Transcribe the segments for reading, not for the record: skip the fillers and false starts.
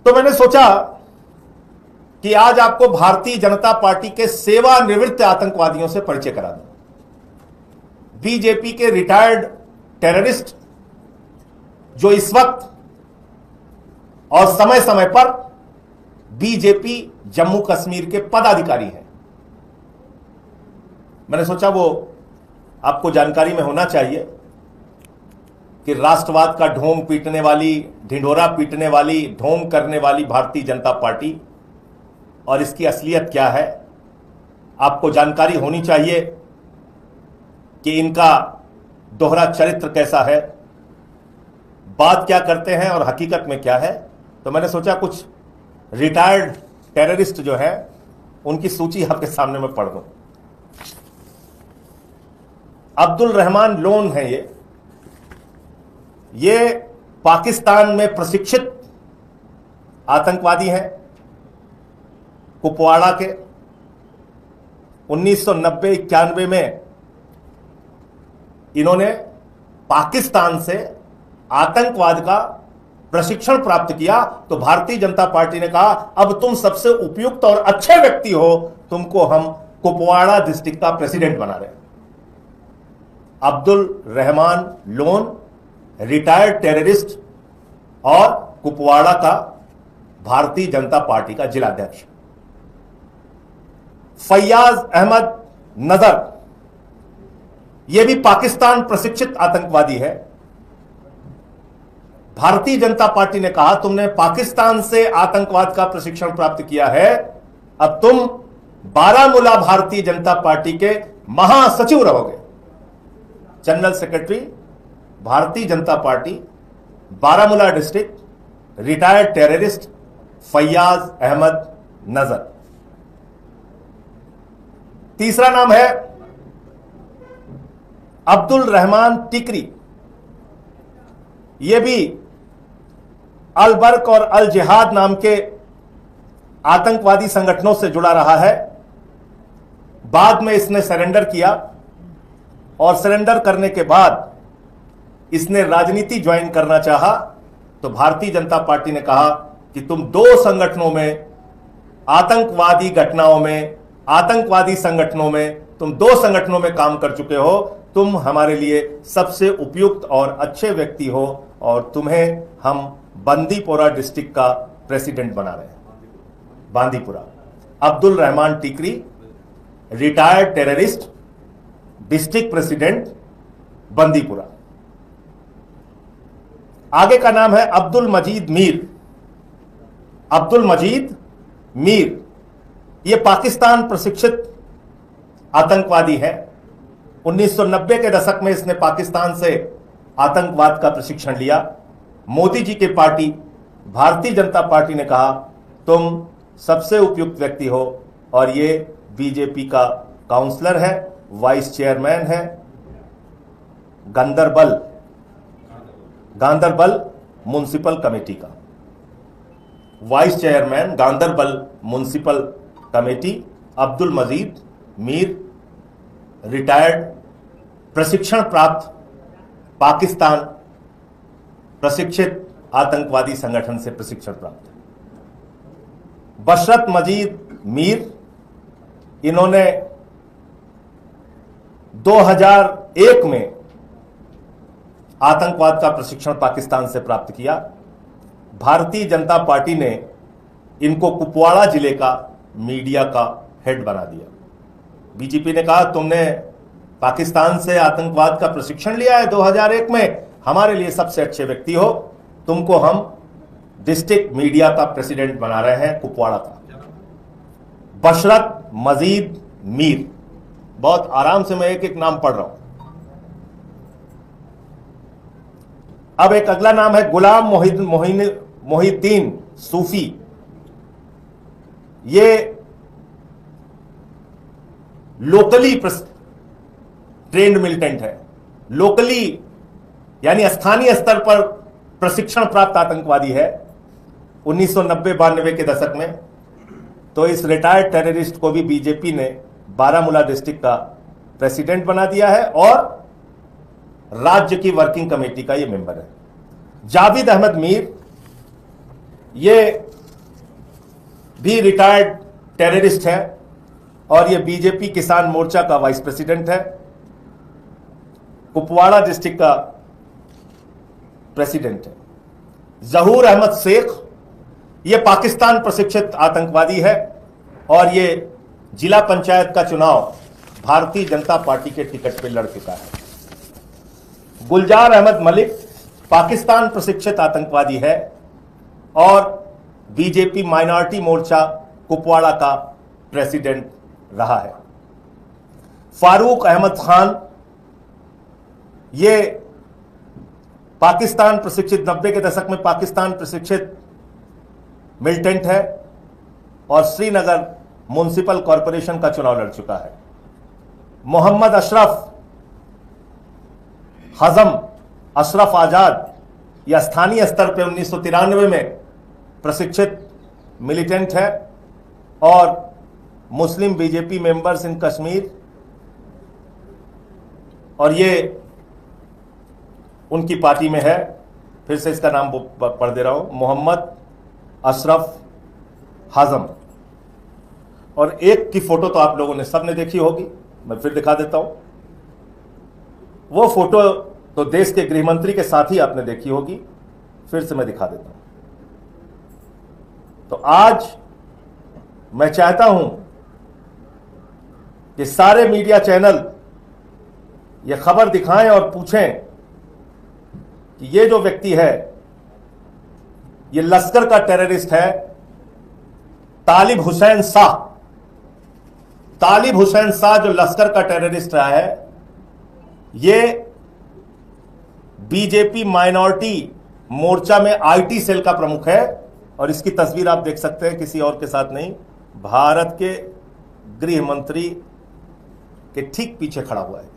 तो मैंने सोचा कि आज आपको भारतीय जनता पार्टी के सेवानिवृत्त आतंकवादियों से परिचय करा दूं। बीजेपी के रिटायर्ड टेररिस्ट जो इस वक्त और समय समय पर बीजेपी जम्मू कश्मीर के पदाधिकारी हैं। मैंने सोचा वो आपको जानकारी में होना चाहिए कि राष्ट्रवाद का ढोंग पीटने वाली, ढिंढोरा पीटने वाली, ढोंग करने वाली भारतीय जनता पार्टी और इसकी असलियत क्या है, आपको जानकारी होनी चाहिए कि इनका दोहरा चरित्र कैसा है, बात क्या करते हैं और हकीकत में क्या है। तो मैंने सोचा कुछ रिटायर्ड टेररिस्ट जो है उनकी सूची आपके सामने में पढ़ दूं। अब्दुल रहमान लोन है ये पाकिस्तान में प्रशिक्षित आतंकवादी हैं। कुपवाड़ा के 1990-91 में इन्होंने पाकिस्तान से आतंकवाद का प्रशिक्षण प्राप्त किया। तो भारतीय जनता पार्टी ने कहा अब तुम सबसे उपयुक्त और अच्छे व्यक्ति हो, तुमको हम कुपवाड़ा डिस्ट्रिक्ट का प्रेसिडेंट बना रहे हैं। Abdul Rahman loan retired terrorist और कुपवाड़ा का भारतीय जनता पार्टी का जिलाध्यक्ष। फैयाज अहमद नजर यह भी पाकिस्तान प्रशिक्षित आतंकवादी है। भारतीय जनता पार्टी ने कहा तुमने पाकिस्तान से आतंकवाद का प्रशिक्षण प्राप्त किया है, अब तुम बारामूला भारतीय जनता पार्टी के महासचिव रहोगे। General secretary Bharatiya Janata party Baramulla district, retired terrorist Fayaz Ahmad Nazar. तीसरा नाम है अब्दुल रहमान टिकरी। यह भी अल बर्क और अल जिहाद नाम के आतंकवादी संगठनों से जुड़ा रहा है। बाद में इसने सरेंडर किया और सरेंडर करने के बाद इसने राजनीति ज्वाइन करना चाहा। तो भारतीय जनता पार्टी ने कहा कि तुम दो संगठनों में, आतंकवादी घटनाओं में, आतंकवादी संगठनों में, तुम दो संगठनों में काम कर चुके हो, तुम हमारे लिए सबसे उपयुक्त और अच्छे व्यक्ति हो और तुम्हें हम बांदीपुरा डिस्ट्रिक्ट का प्रेसिडेंट बना रहे हैं। Bandipora. Abdul Rehman Tikri retired terrorist, district president Bandipora. आगे का नाम है अब्दुल मजीद मीर। अब्दुल मजीद मीर यह पाकिस्तान प्रशिक्षित आतंकवादी है। 1990 के दशक में इसने पाकिस्तान से आतंकवाद का प्रशिक्षण लिया। मोदी जी की पार्टी भारतीय जनता पार्टी ने कहा तुम सबसे उपयुक्त व्यक्ति हो और ये बीजेपी का काउंसलर है, वाइस चेयरमैन है गांदरबल म्युनिसिपल कमेटी का, vice chairman Ganderbal municipal committee. Abdul Majeed Mir retired, प्रशिक्षण प्राप्त, पाकिस्तान प्रशिक्षित आतंकवादी संगठन से प्रशिक्षण प्राप्त। बशरत मजीद मीर, इन्होंने 2001 में आतंकवाद का प्रशिक्षण पाकिस्तान से प्राप्त किया। भारतीय जनता पार्टी ने इनको कुपवाड़ा जिले का मीडिया का हेड बना दिया। बीजेपी ने कहा तुमने पाकिस्तान से आतंकवाद का प्रशिक्षण लिया है 2001 में, हमारे लिए सबसे अच्छे व्यक्ति हो, तुमको हम डिस्ट्रिक्ट मीडिया का प्रेसिडेंट बना रहे हैं कुपवाड़ा का। बशरत मजीद मीर। बहुत आराम से मैं एक एक नाम पढ़ रहा हूं। अब एक अगला नाम है गुलाम मोहिद्दीन सूफी। ये लोकली ट्रेंड मिलिटेंट है। लोकली यानी स्थानीय स्तर पर प्रशिक्षण प्राप्त आतंकवादी है। 1990-92 के दशक में तो इस रिटायर्ड टेररिस्ट को भी बीजेपी ने बारामूला डिस्ट्रिक्ट का प्रेसिडेंट बना दिया है और राज्य की वर्किंग कमेटी का ये मेंबर है। जावेद अहमद मीर, ये भी रिटायर्ड टेररिस्ट है और ये बीजेपी किसान मोर्चा का वाइस प्रेसिडेंट है, कुपवाड़ा डिस्ट्रिक्ट का प्रेसिडेंट है। जहूर अहमद शेख ये पाकिस्तान प्रशिक्षित आतंकवादी है और ये जिला पंचायत का चुनाव भारतीय जनता पार्टी के टिकट पर लड़ चुका है। गुलजार अहमद मलिक पाकिस्तान प्रशिक्षित आतंकवादी है और बीजेपी माइनॉरिटी मोर्चा कुपवाड़ा का प्रेसिडेंट रहा है। फारूक अहमद खान ये पाकिस्तान प्रशिक्षित 90 के दशक में पाकिस्तान प्रशिक्षित मिलिटेंट है और श्रीनगर म्युनिसिपल कॉरपोरेशन का चुनाव लड़ चुका है। मोहम्मद अशरफ हजम अशरफ आजाद या स्थानीय स्तर पर 1993 में प्रशिक्षित मिलिटेंट है और मुस्लिम बीजेपी मेंबर्स इन कश्मीर, और ये उनकी पार्टी में है। फिर से इसका नाम पढ़ दे रहा हूं, मोहम्मद अशरफ हजम। और एक की फोटो तो आप लोगों ने सबने देखी होगी, मैं फिर दिखा देता हूं। वो फोटो तो देश के गृह मंत्री के साथ ही आपने देखी होगी, फिर से मैं दिखा देता हूं। तो आज मैं चाहता हूं कि सारे मीडिया चैनल ये खबर दिखाएं और पूछें कि ये जो व्यक्ति है ये लश्कर का टेररिस्ट है, तालिब हुसैन शाह। तालिब हुसैन शाह जो लश्कर का टेररिस्ट रहा है, ये बीजेपी माइनॉरिटी मोर्चा में आईटी सेल का प्रमुख है और इसकी तस्वीर आप देख सकते हैं, किसी और के साथ नहीं, भारत के गृह मंत्री के ठीक पीछे खड़ा हुआ है।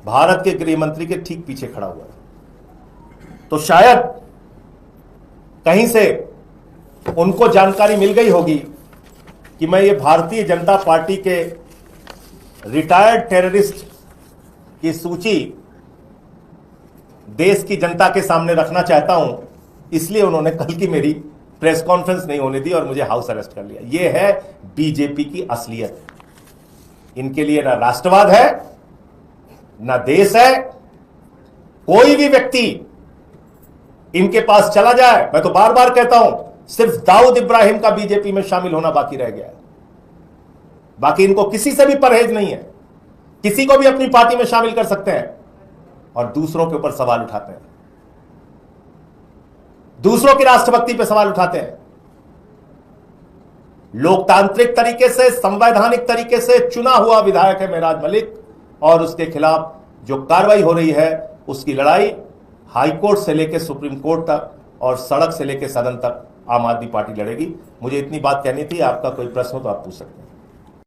भारत के गृह मंत्री के ठीक पीछे खड़ा हुआ है। तो शायद कहीं से उनको जानकारी मिल गई होगी कि मैं ये भारतीय जनता पार्टी के रिटायर्ड टेररिस्ट की सूची देश की जनता के सामने रखना चाहता हूं, इसलिए उन्होंने कल की मेरी प्रेस कॉन्फ्रेंस नहीं होने दी और मुझे हाउस अरेस्ट कर लिया। यह है बीजेपी की असलियत। इनके लिए ना राष्ट्रवाद है, ना देश है। कोई भी व्यक्ति इनके पास चला जाए, मैं तो बार बार कहता हूं, सिर्फ दाऊद इब्राहिम का बीजेपी में शामिल होना बाकी रह गया है। बाकी इनको किसी से भी परहेज नहीं है, किसी को भी अपनी पार्टी में शामिल कर सकते हैं और दूसरों के ऊपर सवाल उठाते हैं, दूसरों की राष्ट्रभक्ति पर सवाल उठाते हैं। लोकतांत्रिक तरीके से, संवैधानिक तरीके से चुना हुआ विधायक है मेराज मलिक और उसके खिलाफ जो कार्रवाई हो रही है उसकी लड़ाई हाईकोर्ट से लेकर सुप्रीम कोर्ट तक और सड़क से लेकर सदन तक आम आदमी पार्टी लड़ेगी। मुझे इतनी बात कहनी थी। आपका कोई प्रश्न हो तो आप पूछ सकते हैं।